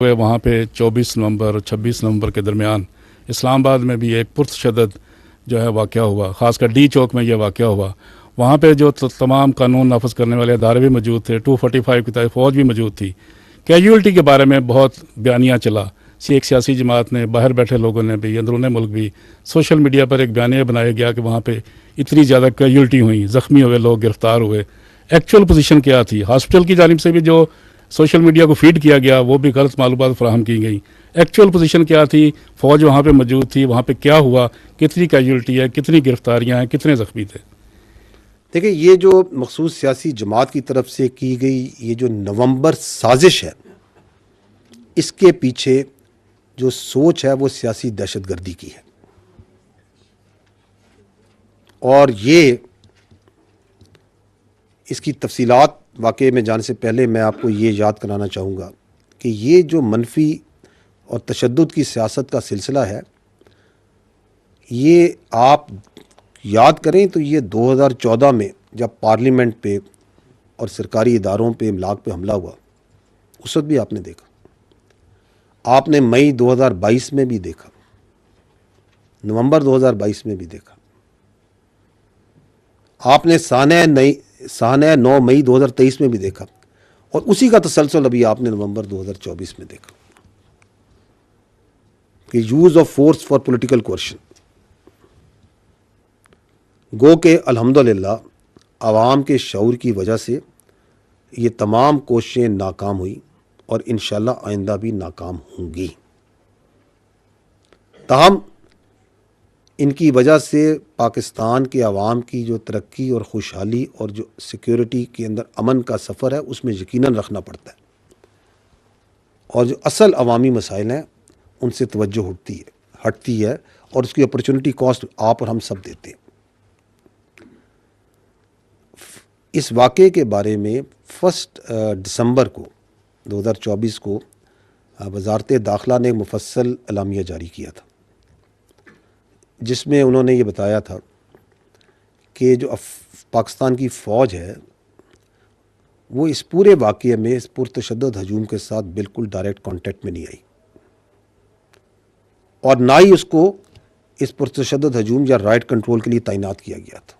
ہوئے وہاں پہ 24 نومبر اور 26 نومبر کے درمیان اسلام آباد میں بھی ایک پرتشدد جو ہے واقعہ ہوا، خاص کر ڈی چوک میں یہ واقعہ ہوا۔ وہاں پہ جو تمام قانون نافذ کرنے والے ادارے بھی موجود تھے، 245 کی تحت فوج بھی موجود تھی۔ کیجولٹی کے بارے میں بہت بیانیہ چلا، ایک سیاسی جماعت نے، باہر بیٹھے لوگوں نے بھی، اندرون ملک بھی، سوشل میڈیا پر ایک بیانیہ بنایا گیا کہ وہاں پہ اتنی زیادہ کیجولٹی ہوئی، زخمی ہوئے لوگ، گرفتار ہوئے۔ ایکچوئل پوزیشن کیا تھی؟ ہاسپٹل کی جانب سے بھی جو سوشل میڈیا کو فیڈ کیا گیا وہ بھی غلط معلومات فراہم کی گئی۔ ایکچوئل پوزیشن کیا تھی؟ فوج وہاں پہ موجود تھی، وہاں پہ کیا ہوا، کتنی کیجولٹی ہے، کتنی گرفتاریاں ہیں، کتنے زخمی تھے؟ دیکھیں، یہ جو مخصوص سیاسی جماعت کی طرف سے کی گئی یہ جو نومبر سازش ہے، اس کے پیچھے جو سوچ ہے وہ سیاسی دہشت گردی کی ہے، اور یہ اس کی تفصیلات واقعے میں جانے سے پہلے میں آپ کو یہ یاد کرانا چاہوں گا کہ یہ جو منفی اور تشدد کی سیاست کا سلسلہ ہے، یہ آپ یاد کریں تو یہ 2014 میں جب پارلیمنٹ پہ اور سرکاری اداروں پہ املاک پہ حملہ ہوا، اس وقت بھی آپ نے دیکھا، آپ نے مئی 2022 میں بھی دیکھا، نومبر 2022 میں بھی دیکھا، آپ نے سانحہ 9 مئی 2023 میں بھی دیکھا، اور اسی کا تسلسل ابھی آپ نے نومبر 2024 میں دیکھا کہ use of force for political coercion. گو کہ الحمدللہ عوام کے شعور کی وجہ سے یہ تمام کوششیں ناکام ہوئی، اور انشاءاللہ آئندہ بھی ناکام ہوں گی۔ تاہم ان کی وجہ سے پاکستان کے عوام کی جو ترقی اور خوشحالی اور جو سیکیورٹی کے اندر امن کا سفر ہے، اس میں یقیناً رکھنا پڑتا ہے، اور جو اصل عوامی مسائل ہیں ان سے توجہ ہٹتی ہے، اور اس کی اپرچونٹی کاسٹ آپ اور ہم سب دیتے ہیں۔ اس واقعے کے بارے میں 1 دسمبر کو 2024 کو وزارت داخلہ نے مفصل اعلامیہ جاری کیا تھا، جس میں انہوں نے یہ بتایا تھا کہ جو پاکستان کی فوج ہے وہ اس پورے واقعے میں اس پرتشدد ہجوم کے ساتھ بالکل ڈائریکٹ کانٹیکٹ میں نہیں آئی، اور نہ ہی اس کو اس پرتشدد ہجوم یا رائٹ کنٹرول کے لیے تعینات کیا گیا تھا۔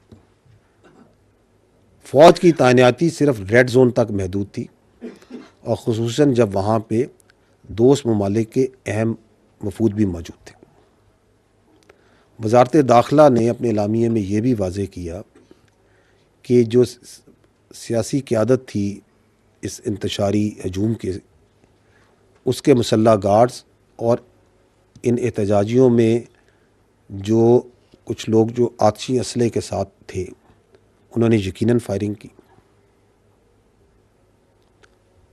فوج کی تعیناتی صرف ریڈ زون تک محدود تھی، اور خصوصاً جب وہاں پہ دوست ممالک کے اہم وفود بھی موجود تھے۔ وزارت داخلہ نے اپنے اعلامیے میں یہ بھی واضح کیا کہ جو سیاسی قیادت تھی اس انتشاری ہجوم کے، اس کے مسلح گارڈز اور ان احتجاجیوں میں جو کچھ لوگ جو آتشی اسلحے کے ساتھ تھے، انہوں نے یقیناً فائرنگ کی،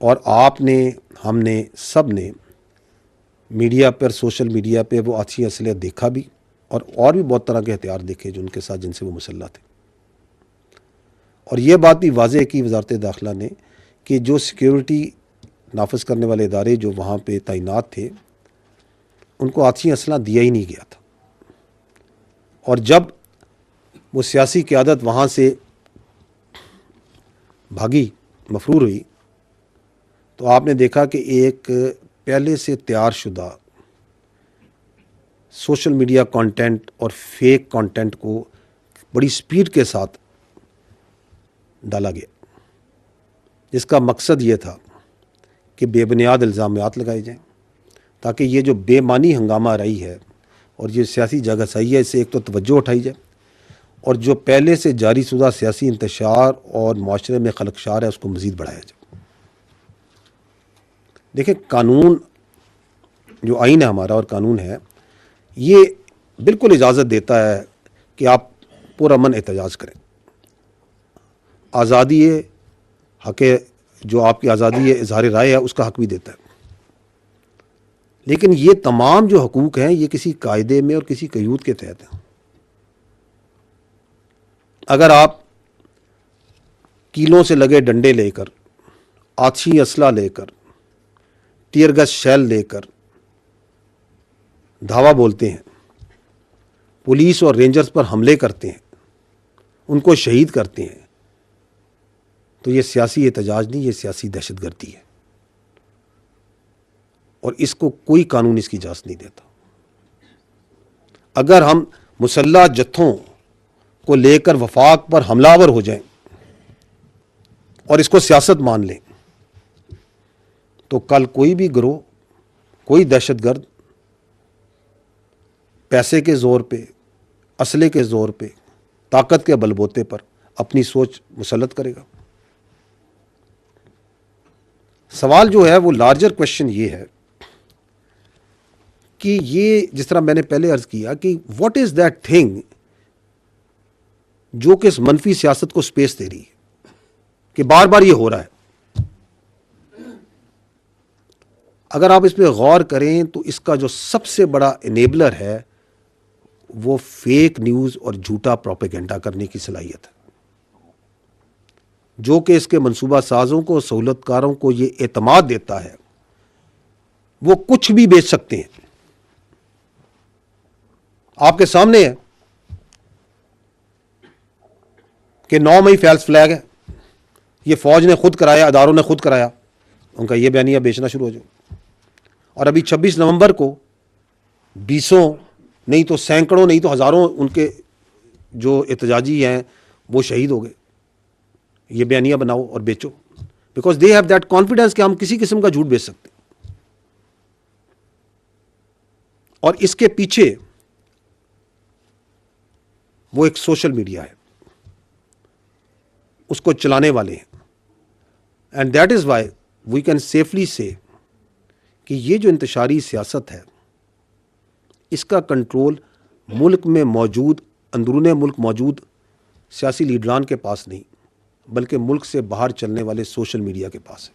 اور آپ نے، ہم نے، سب نے میڈیا پر، سوشل میڈیا پہ وہ آتشی اسلحے دیکھا بھی، اور بھی بہت طرح کے ہتھیار دیکھے جو ان کے ساتھ، جن سے وہ مسلح تھے۔ اور یہ بات بھی واضح کی وزارت داخلہ نے کہ جو سیکیورٹی نافذ کرنے والے ادارے جو وہاں پہ تعینات تھے، ان کو آتشی اسلحہ دیا ہی نہیں گیا تھا، اور جب وہ سیاسی قیادت وہاں سے بھاگی، مفرور ہوئی، تو آپ نے دیکھا کہ ایک پہلے سے تیار شدہ سوشل میڈیا کانٹینٹ اور فیک کانٹینٹ کو بڑی سپیڈ کے ساتھ ڈالا گیا، جس کا مقصد یہ تھا کہ بے بنیاد الزامات لگائے جائیں، تاکہ یہ جو بے معنی ہنگامہ رہی ہے اور یہ سیاسی جگہسائی ہے، اس سے ایک تو توجہ اٹھائی جائے، اور جو پہلے سے جاری شدہ سیاسی انتشار اور معاشرے میں خلفشار ہے اس کو مزید بڑھایا جائے۔ دیکھیں، قانون جو آئین ہے ہمارا اور قانون ہے، یہ بالکل اجازت دیتا ہے کہ آپ پرامن احتجاج کریں، آزادی حق، جو آپ کی آزادی ہے اظہار رائے ہے، اس کا حق بھی دیتا ہے، لیکن یہ تمام جو حقوق ہیں یہ کسی قاعدے میں اور کسی قیود کے تحت ہیں۔ اگر آپ کیلوں سے لگے ڈنڈے لے کر، آتشی اسلحہ لے کر، ٹیئر گیس شیل لے کر دھاوا بولتے ہیں، پولیس اور رینجرز پر حملے کرتے ہیں، ان کو شہید کرتے ہیں، تو یہ سیاسی احتجاج نہیں، یہ سیاسی دہشت گردی ہے، اور اس کو کوئی قانون اس کی اجازت نہیں دیتا. اگر ہم مسلح جتھوں کو لے کر وفاق پر حملہ آور ہو جائیں اور اس کو سیاست مان لیں تو کل کوئی بھی گروہ، کوئی دہشت گرد پیسے کے زور پہ، اسلحے کے زور پہ، طاقت کے بل بوتے پر اپنی سوچ مسلط کرے گا. سوال جو ہے وہ لارجر کوشچن یہ ہے کہ یہ جس طرح میں نے پہلے عرض کیا کہ واٹ از دیٹ تھنگ جو کہ اس منفی سیاست کو سپیس دے رہی ہے کہ بار بار یہ ہو رہا ہے. اگر آپ اس پہ غور کریں تو اس کا جو سب سے بڑا انیبلر ہے وہ فیک نیوز اور جھوٹا پروپیگنڈا کرنے کی صلاحیت ہے، جو کہ اس کے منصوبہ سازوں کو، سہولت کاروں کو یہ اعتماد دیتا ہے وہ کچھ بھی بیچ سکتے ہیں. آپ کے سامنے ہے کہ 9 مئی فیلس فلیگ ہے، یہ فوج نے خود کرایا، اداروں نے خود کرایا، ان کا یہ بیانیہ بیچنا شروع ہو جائے. اور ابھی 26 نومبر کو بیسوں نہیں تو سینکڑوں نہیں تو ہزاروں ان کے جو احتجاجی ہیں وہ شہید ہو گئے. یہ بیانیہ بناؤ اور بیچو، because they have that confidence کہ ہم کسی قسم کا جھوٹ بیچ سکتے. اور اس کے پیچھے وہ ایک سوشل میڈیا ہے، اس کو چلانے والے ہیں. And that is why we can safely say کہ یہ جو انتشاری سیاست ہے اس کا کنٹرول ملک میں موجود، اندرون ملک موجود سیاسی لیڈران کے پاس نہیں، بلکہ ملک سے باہر چلنے والے سوشل میڈیا کے پاس ہے.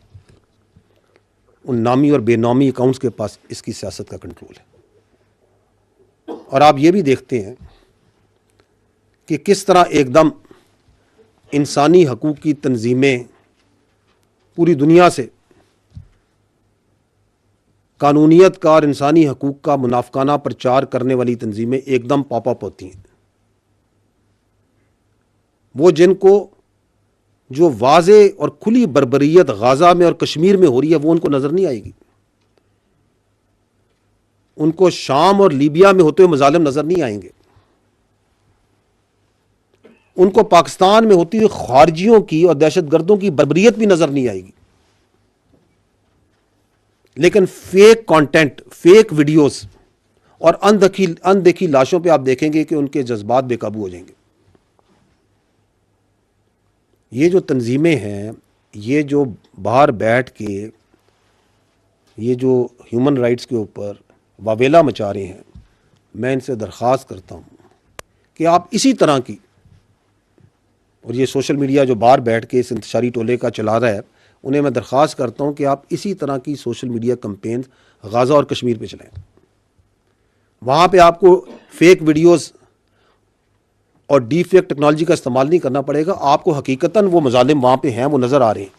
ان نامی اور بے نامی اکاؤنٹس کے پاس اس کی سیاست کا کنٹرول ہے. اور آپ یہ بھی دیکھتے ہیں کہ کس طرح ایک دم انسانی حقوق کی تنظیمیں پوری دنیا سے قانونیت کا اور انسانی حقوق کا منافقانہ پرچار کرنے والی تنظیمیں ایک دم پاپ اپ ہوتی ہیں. وہ جن کو جو واضح اور کھلی بربریت غازہ میں اور کشمیر میں ہو رہی ہے وہ ان کو نظر نہیں آئے گی. ان کو شام اور لیبیا میں ہوتے ہوئے مظالم نظر نہیں آئیں گے. ان کو پاکستان میں ہوتی ہوئی خارجیوں کی اور دہشت گردوں کی بربریت بھی نظر نہیں آئے گی. لیکن فیک کانٹینٹ، فیک ویڈیوز اور اندیکھی لاشوں پہ آپ دیکھیں گے کہ ان کے جذبات بے قابو ہو جائیں گے. یہ جو تنظیمیں ہیں، یہ جو باہر بیٹھ کے یہ جو ہیومن رائٹس کے اوپر واویلا مچا رہے ہیں، میں ان سے درخواست کرتا ہوں کہ آپ اسی طرح کی، اور یہ سوشل میڈیا جو باہر بیٹھ کے اس انتشاری ٹولے کا چلا رہا ہے، انہیں میں درخواست کرتا ہوں کہ آپ اسی طرح کی سوشل میڈیا کمپین غازہ اور کشمیر پہ چلائیں. وہاں پہ آپ کو فیک ویڈیوز اور ڈی فیک ٹیکنالوجی کا استعمال نہیں کرنا پڑے گا. آپ کو حقیقتاً وہ مظالم وہاں پہ ہیں، وہ نظر آ رہے ہیں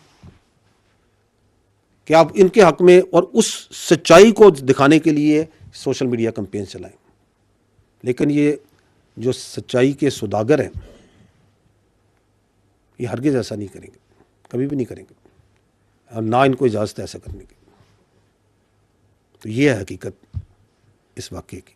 کہ آپ ان کے حق میں اور اس سچائی کو دکھانے کے لیے سوشل میڈیا کمپین چلائیں. لیکن یہ جو سچائی کے سوداگر ہیں یہ ہرگز ایسا نہیں کریں گے، کبھی بھی نہیں کریں گے، اور نہ ان کو اجازت ہے ایسا کرنے کی. تو یہ ہے حقیقت اس واقعے کی.